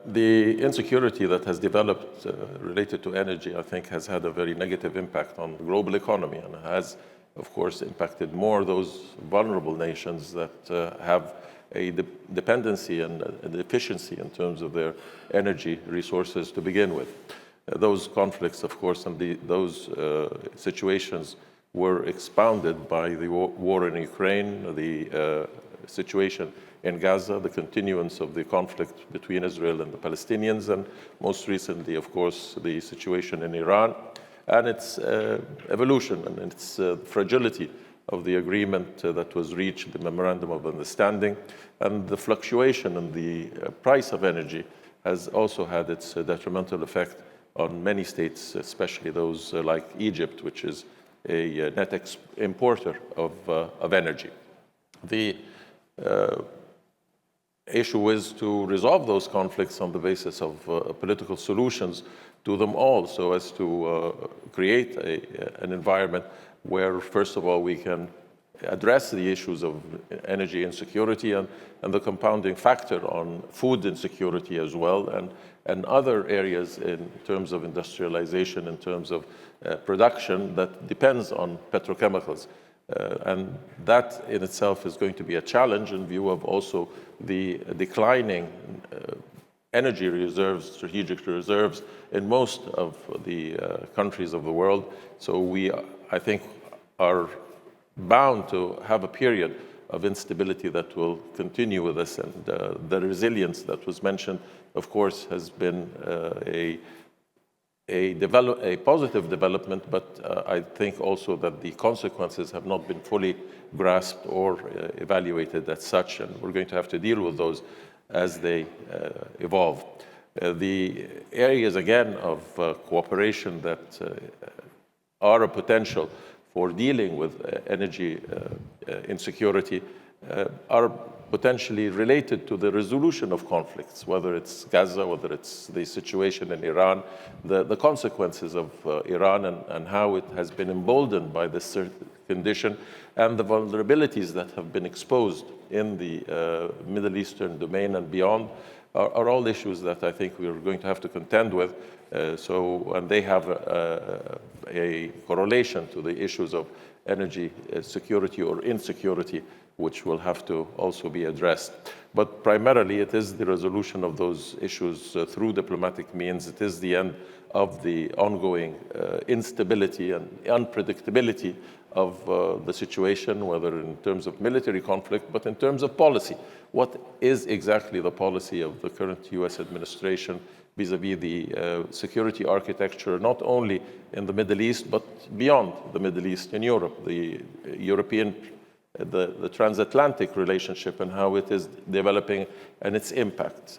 The insecurity that has developed related to energy, I think, has had a very negative impact on the global economy and has, of course, impacted more those vulnerable nations that have a dependency and a deficiency in terms of their energy resources to begin with. Those conflicts, of course, and those situations were expounded by the war in Ukraine, the situation in Gaza, the continuance of the conflict between Israel and the Palestinians, and most recently, of course, the situation in Iran and its evolution and its fragility of the agreement that was reached, the Memorandum of Understanding, and the fluctuation in the price of energy has also had its detrimental effect on many states, especially those like Egypt, which is a net importer of energy. The issue is to resolve those conflicts on the basis of political solutions to them all, so as to create an environment where, first of all, we can address the issues of energy insecurity and the compounding factor on food insecurity as well, and other areas in terms of industrialization, in terms of production that depends on petrochemicals. And that in itself is going to be a challenge in view of also the declining energy reserves, strategic reserves in most of the countries of the world. So we, I think, are bound to have a period of instability that will continue with us. And the resilience that was mentioned, of course, has been a positive development, but I think also that the consequences have not been fully grasped or evaluated as such, and we're going to have to deal with those as they evolve. The areas, again, of cooperation that are a potential for dealing with energy insecurity are potentially related to the resolution of conflicts, whether it's Gaza, whether it's the situation in Iran, the consequences of Iran and how it has been emboldened by this condition, and the vulnerabilities that have been exposed in the Middle Eastern domain and beyond are all issues that I think we're going to have to contend with. And they have a correlation to the issues of energy security or insecurity, which will have to also be addressed. But primarily, it is the resolution of those issues through diplomatic means. It is the end of the ongoing instability and unpredictability of the situation, whether in terms of military conflict, but in terms of policy. What is exactly the policy of the current US administration vis-à-vis the security architecture, not only in the Middle East, but beyond the Middle East, in Europe, the transatlantic relationship and how it is developing and its impact.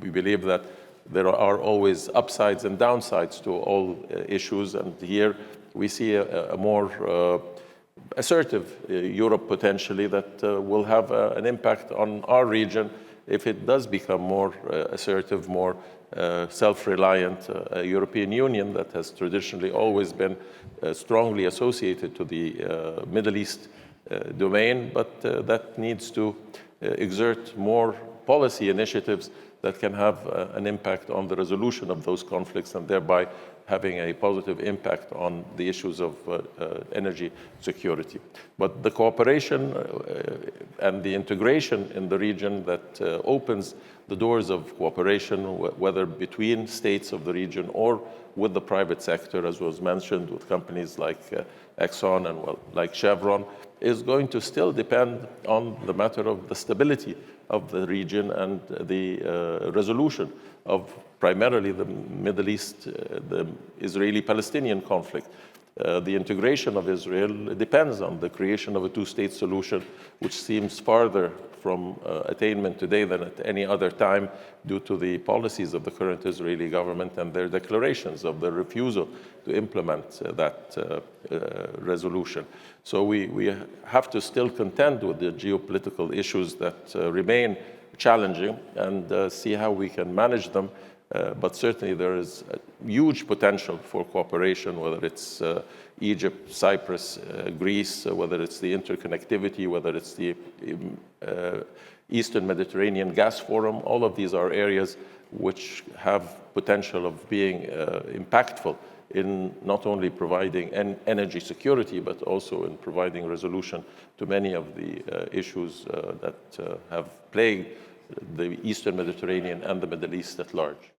We believe that there are always upsides and downsides to all issues, and here we see a more assertive Europe potentially that will have an impact on our region if it does become more assertive, more self-reliant. A European Union that has traditionally always been strongly associated to the Middle East domain, but that needs to exert more policy initiatives that can have an impact on the resolution of those conflicts and thereby having a positive impact on the issues of energy security. But the cooperation and the integration in the region that opens the doors of cooperation, whether between states of the region or with the private sector, as was mentioned, with companies like Exxon and like Chevron, is going to still depend on the matter of the stability of the region and the resolution of primarily the Middle East, the Israeli-Palestinian conflict. The integration of Israel depends on the creation of a two-state solution, which seems farther from attainment today than at any other time due to the policies of the current Israeli government and their declarations of the refusal to implement that resolution. So we have to still contend with the geopolitical issues that remain challenging and see how we can manage them. But certainly there is a huge potential for cooperation, whether it's Egypt, Cyprus, Greece, whether it's the interconnectivity, whether it's the Eastern Mediterranean Gas Forum. All of these are areas which have potential of being impactful in not only providing energy security, but also in providing resolution to many of the issues that have plagued the Eastern Mediterranean and the Middle East at large.